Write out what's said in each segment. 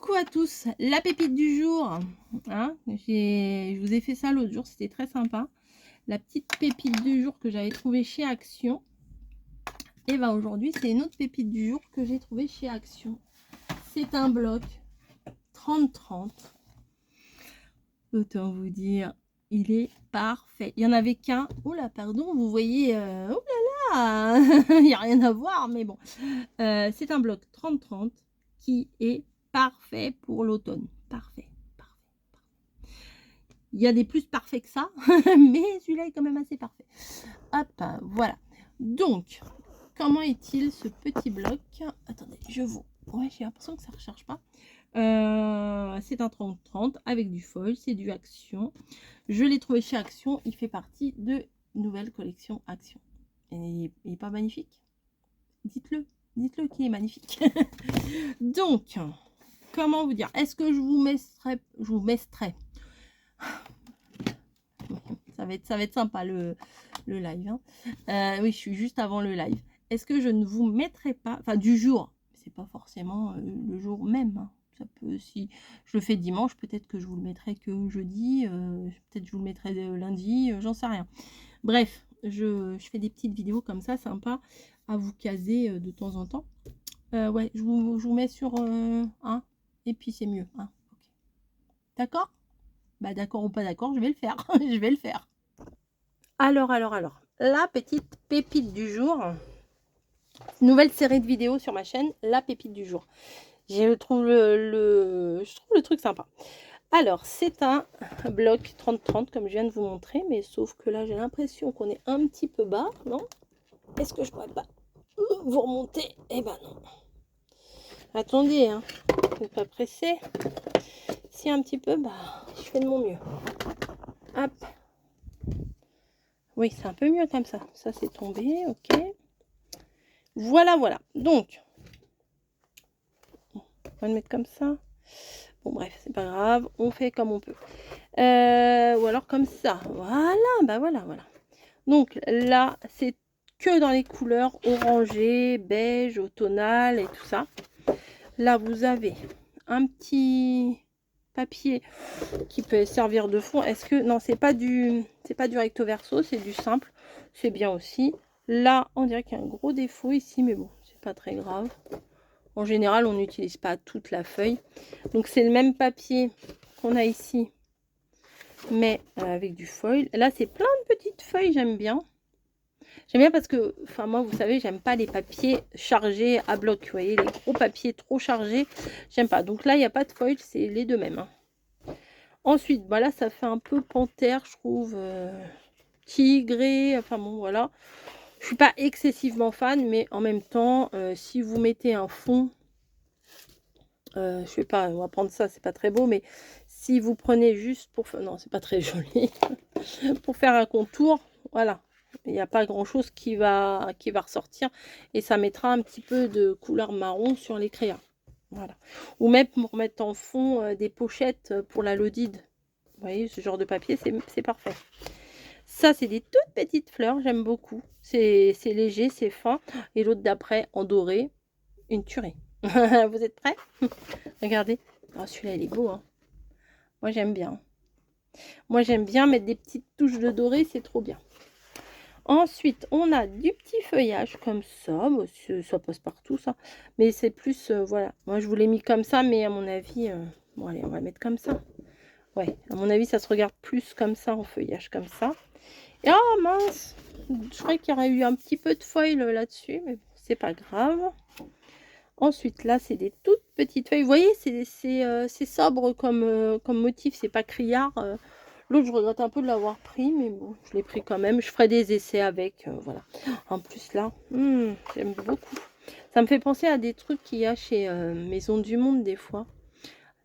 Coucou à tous, la pépite du jour, hein, je vous ai fait ça l'autre jour, c'était très sympa. La petite pépite du jour que j'avais trouvée chez Action. Et ben aujourd'hui, c'est une autre pépite du jour que j'ai trouvée chez Action. C'est un bloc 30-30. Autant vous dire, il est parfait. Il n'y en avait qu'un. Oh là, pardon, vous voyez, oh là là, il n'y a rien à voir, mais bon. C'est un bloc 30-30 qui est parfait pour l'automne. Parfait, parfait, parfait. Il y a des plus parfaits que ça, mais celui-là est quand même assez parfait. Hop, voilà. Donc, comment est-il ce petit bloc? Attendez, je vous... Ouais, j'ai l'impression que ça ne recharge pas. C'est un 30-30 avec du foil, c'est du Action. Je l'ai trouvé chez Action, il fait partie de nouvelle collection Action. Et il n'est pas magnifique? Dites-le. Dites-le qu'il est magnifique. Donc, comment vous dire? Est-ce que je vous mettrai... Ça va être sympa le live. Hein. Oui, je suis juste avant le live. Est-ce que je ne vous mettrai pas... Enfin, du jour. C'est pas forcément le jour même. Hein. Ça peut, si je le fais dimanche, peut-être que je vous le mettrai que jeudi. Peut-être que je vous le mettrai lundi. J'en sais rien. Bref, je fais des petites vidéos comme ça, sympa, à vous caser de temps en temps. Ouais, je vous mets sur un, et puis c'est mieux. Hein. Okay. D'accord? Bah d'accord ou pas d'accord, je vais le faire. Je vais le faire. Alors, la petite pépite du jour. Nouvelle série de vidéos sur ma chaîne, la pépite du jour. Je trouve le truc sympa. Alors, c'est un bloc 30-30, comme je viens de vous montrer, mais sauf que là, j'ai l'impression qu'on est un petit peu bas, non? Est-ce que je pourrais pas vous remonter? Eh ben non. Attendez, hein. Vous n'êtes pas pressé. Si un petit peu, bah, je fais de mon mieux. Hop. Oui, c'est un peu mieux comme ça. Ça, c'est tombé, ok. Voilà, voilà. Donc, on va le mettre comme ça. Bon, bref, c'est pas grave. On fait comme on peut. Ou alors comme ça. Voilà, bah voilà. Donc là, c'est que dans les couleurs orangé, beige, automnal et tout ça. Là, vous avez un petit papier qui peut servir de fond. Est-ce que... Non, c'est pas du recto verso, c'est du simple. C'est bien aussi. Là, on dirait qu'il y a un gros défaut ici, mais bon, c'est pas très grave. En général, on n'utilise pas toute la feuille. Donc, c'est le même papier qu'on a ici, mais avec du foil. Là, c'est plein de petites feuilles, j'aime bien. J'aime bien parce que, enfin moi, vous savez, j'aime pas les papiers chargés à bloc. Vous voyez, les gros papiers trop chargés, j'aime pas. Donc là, il n'y a pas de foil, c'est les deux mêmes. Hein. Ensuite, bah là, ça fait un peu panthère, je trouve. Tigré, enfin bon, voilà. Je suis pas excessivement fan, mais en même temps, si vous mettez un fond, je sais pas, on va prendre ça, c'est pas très beau, mais si vous prenez juste pour... Non, c'est pas très joli. Pour faire un contour, voilà. Il n'y a pas grand chose qui va ressortir et ça mettra un petit peu de couleur marron sur les crayons. Voilà. Ou même pour mettre en fond des pochettes pour la Lodide. Vous voyez, ce genre de papier, c'est parfait. Ça, c'est des toutes petites fleurs, j'aime beaucoup. C'est léger, c'est fin. Et l'autre d'après, en doré, une tuerie. Vous êtes prêts? Regardez. Oh, celui-là, il est beau. Hein. Moi, j'aime bien. Moi, j'aime bien mettre des petites touches de doré, c'est trop bien. Ensuite, on a du petit feuillage comme ça. Ça passe partout, ça. Mais c'est plus, voilà. Moi, je vous l'ai mis comme ça, mais à mon avis... Bon, allez, on va le mettre comme ça. Ouais, à mon avis, ça se regarde plus comme ça, en feuillage, comme ça. Et oh, mince! Je croyais qu'il y aurait eu un petit peu de foil là-dessus, mais bon, c'est pas grave. Ensuite, là, c'est des toutes petites feuilles. Vous voyez, c'est sobre comme motif. C'est pas criard. L'autre, je regrette un peu de l'avoir pris, mais bon, je l'ai pris quand même. Je ferai des essais avec, voilà. En plus, là, j'aime beaucoup. Ça me fait penser à des trucs qu'il y a chez Maison du Monde, des fois.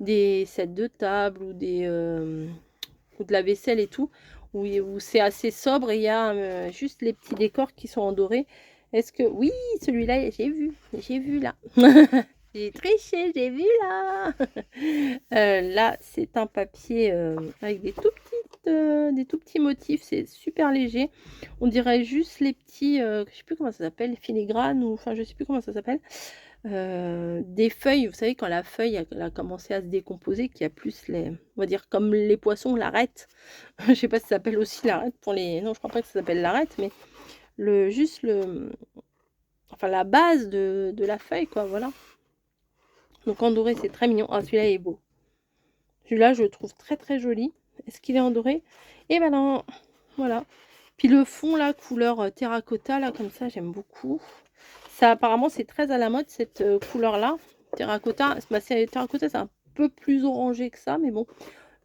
Des sets de table ou ou de la vaisselle et tout. Où c'est assez sobre et il y a juste les petits décors qui sont en doré. Est-ce que... Oui, celui-là, j'ai vu là. J'ai triché, j'ai vu là. Là, c'est un papier avec des tout petits motifs. C'est super léger. On dirait juste les petits, je sais plus comment ça s'appelle, filigrane ou enfin je sais plus comment ça s'appelle. des feuilles. Vous savez, quand la feuille elle a commencé à se décomposer, qu'il y a plus les, on va dire comme les poissons, l'arête. Je sais pas si ça s'appelle aussi l'arête pour les, non, je crois pas que ça s'appelle l'arête, mais juste le, enfin la base de la feuille, quoi, voilà. Donc en doré, c'est très mignon. Ah, celui-là est beau. Celui-là, je le trouve très très joli. Est-ce qu'il est en doré? Et ben non, voilà. Puis le fond là, couleur terracotta là, comme ça, j'aime beaucoup. Ça, apparemment, c'est très à la mode cette couleur là, terracotta. Bah, terracotta, c'est un peu plus orangé que ça, mais bon,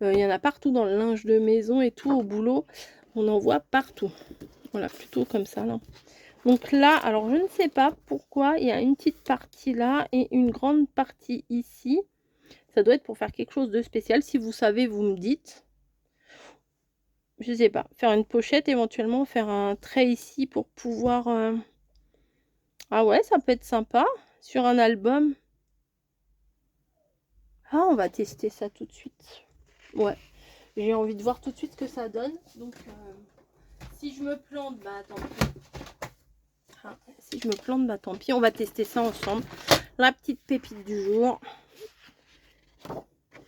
il y en a partout dans le linge de maison et tout, au boulot, on en voit partout. Voilà, plutôt comme ça là. Donc là, alors je ne sais pas pourquoi il y a une petite partie là et une grande partie ici. Ça doit être pour faire quelque chose de spécial. Si vous savez, vous me dites. Je sais pas. Faire une pochette, éventuellement faire un trait ici pour pouvoir... Ah ouais, ça peut être sympa. Sur un album. Ah, on va tester ça tout de suite. Ouais. J'ai envie de voir tout de suite ce que ça donne. Donc, si je me plante, bah tant pis. Ah, si je me plante, bah tant pis. On va tester ça ensemble. La petite pépite du jour.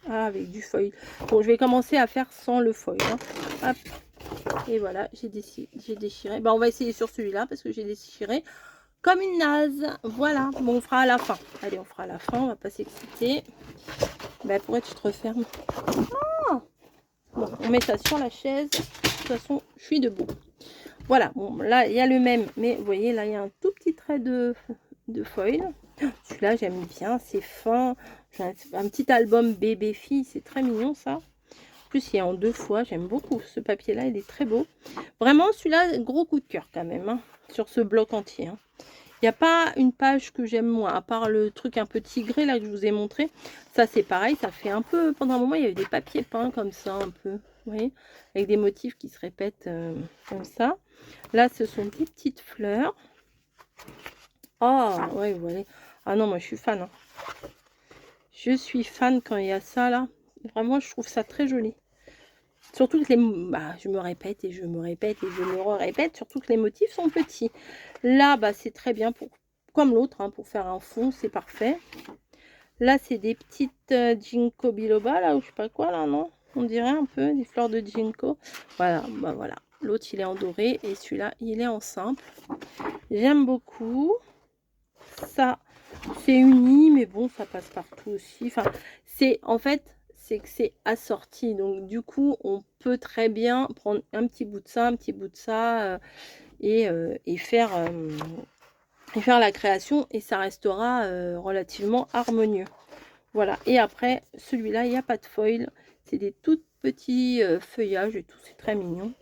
Ah, avec du foil. Bon, je vais commencer à faire sans le foil. Hein. Hop. Et voilà, j'ai déchiré. Bah, on va essayer sur celui-là parce que j'ai déchiré comme une naze. Voilà. Bon, on fera à la fin. Allez, on fera à la fin. On va pas s'exciter. Bah, pourquoi tu te refermes? Ah, bon, on met ça sur la chaise. De toute façon, je suis debout. Voilà. Bon, là, il y a le même. Mais vous voyez, là, il y a un tout petit trait de foil. Celui-là, j'aime bien. C'est fin. Un petit album bébé-fille. C'est très mignon, ça. En plus, il est en 2 fois. J'aime beaucoup ce papier-là. Il est très beau. Vraiment, celui-là, gros coup de cœur quand même. Hein, sur ce bloc entier. Hein. Il n'y a pas une page que j'aime moins, à part le truc un peu tigré là que je vous ai montré. Ça, c'est pareil. Ça fait un peu... Pendant un moment, il y avait des papiers peints comme ça, un peu. Vous voyez, avec des motifs qui se répètent comme ça. Là, ce sont des petites fleurs. Ah, ouais, vous voyez. Ah non, moi, je suis fan. Hein. Je suis fan quand il y a ça, là. Vraiment, je trouve ça très joli. Surtout que les... Bah, je me répète et je me répète et je me répète. Surtout que les motifs sont petits. Là, bah, c'est très bien pour... Comme l'autre, hein, pour faire un fond, c'est parfait. Là, c'est des petites ginkgo biloba, là, ou je sais pas quoi, là, non? On dirait un peu des fleurs de ginkgo. Voilà, bah voilà. L'autre, il est en doré et celui-là, il est en simple. J'aime beaucoup. Ça, c'est uni, mais bon, ça passe partout aussi. Enfin, c'est en fait, c'est que c'est assorti. Donc, du coup, on peut très bien prendre un petit bout de ça, un petit bout de ça et faire la création et ça restera relativement harmonieux. Voilà. Et après, celui-là, il n'y a pas de foil. C'est des tout petits feuillages et tout. C'est très mignon.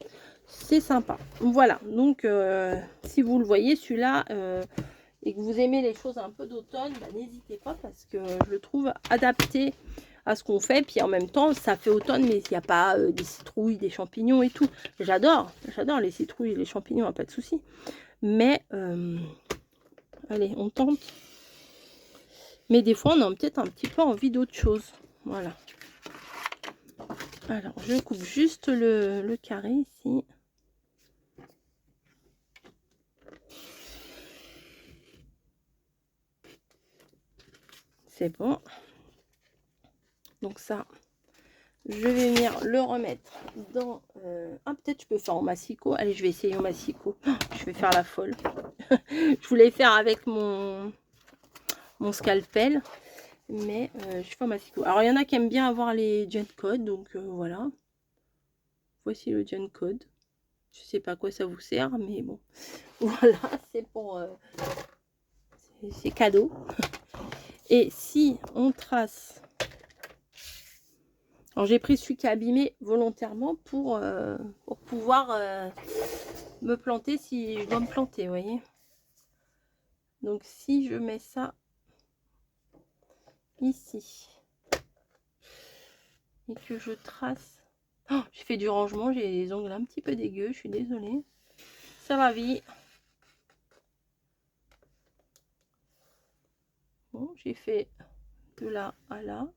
C'est sympa. Voilà. Donc, si vous le voyez, celui-là... et que vous aimez les choses un peu d'automne, bah, n'hésitez pas parce que je le trouve adapté à ce qu'on fait. Puis en même temps, ça fait automne, mais il n'y a pas des citrouilles, des champignons et tout. J'adore les citrouilles, les champignons, pas de souci. Mais, allez, on tente. Mais des fois, on a peut-être un petit peu envie d'autre chose. Voilà. Alors, je coupe juste le carré ici. C'est bon. Donc ça, je vais venir le remettre dans... Ah, peut-être je peux faire en massicot. Allez, je vais essayer en massicot. Oh, je vais faire la folle. Je voulais faire avec mon scalpel. Mais je fais en massicot. Alors, il y en a qui aiment bien avoir les gen codes. Donc, voilà. Voici le gen code. Je sais pas à quoi ça vous sert. Mais bon. Voilà, c'est pour... c'est cadeau. Et si on trace... Alors j'ai pris celui qui est abîmé volontairement pour pouvoir me planter si je dois me planter, vous voyez. Donc si je mets ça ici et que je trace... Oh, j'ai fait du rangement, j'ai les ongles un petit peu dégueux, je suis désolée. Ça va vite. Bon, j'ai fait de là à là.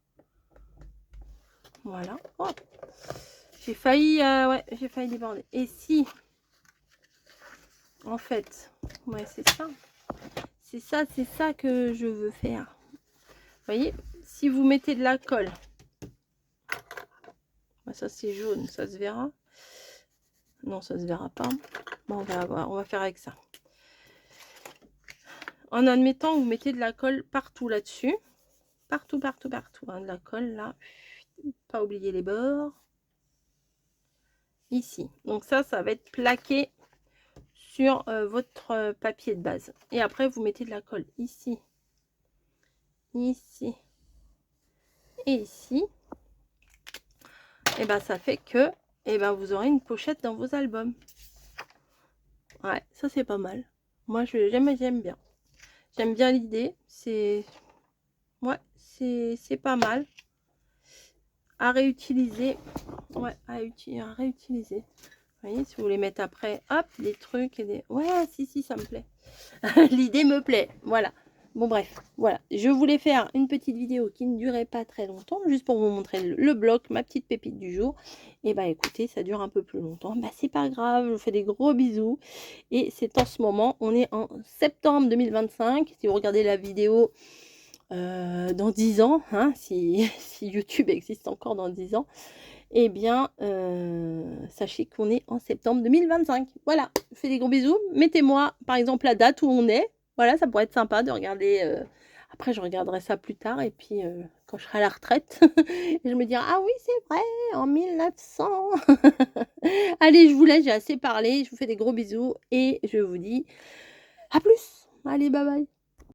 Voilà. Oh, j'ai failli, ouais, j'ai failli déborder. Et si, en fait, ouais, c'est ça. c'est ça que je veux faire. Vous voyez, si vous mettez de la colle, ça c'est jaune, ça se verra. Non, ça se verra pas. Bon, on va faire avec ça. En admettant que vous mettez de la colle partout là-dessus. Partout, partout, partout. Hein, de la colle là. Pas oublier les bords. Ici. Donc ça va être plaqué sur votre papier de base. Et après, vous mettez de la colle ici. Ici. Et ici. Et ben ça fait que vous aurez une pochette dans vos albums. Ouais, ça c'est pas mal. Moi j'aime bien. J'aime bien l'idée. C'est pas mal. À réutiliser. Ouais, à réutiliser. Vous voyez, si vous voulez mettre après, hop, des trucs et des. Ouais, si, ça me plaît. L'idée me plaît. Voilà. Bon bref, voilà, je voulais faire une petite vidéo qui ne durait pas très longtemps, juste pour vous montrer le bloc, ma petite pépite du jour. Et bah écoutez, ça dure un peu plus longtemps, bah c'est pas grave, je vous fais des gros bisous. Et c'est en ce moment, on est en septembre 2025, si vous regardez la vidéo dans 10 ans, hein, si YouTube existe encore dans 10 ans, eh bien, sachez qu'on est en septembre 2025. Voilà, je vous fais des gros bisous. Mettez-moi, par exemple, la date où on est. Voilà, ça pourrait être sympa de regarder. Après, je regarderai ça plus tard. Et puis, quand je serai à la retraite, je me dirai, ah oui, c'est vrai, en 1900. Allez, je vous laisse, j'ai assez parlé. Je vous fais des gros bisous. Et je vous dis à plus. Allez, bye bye.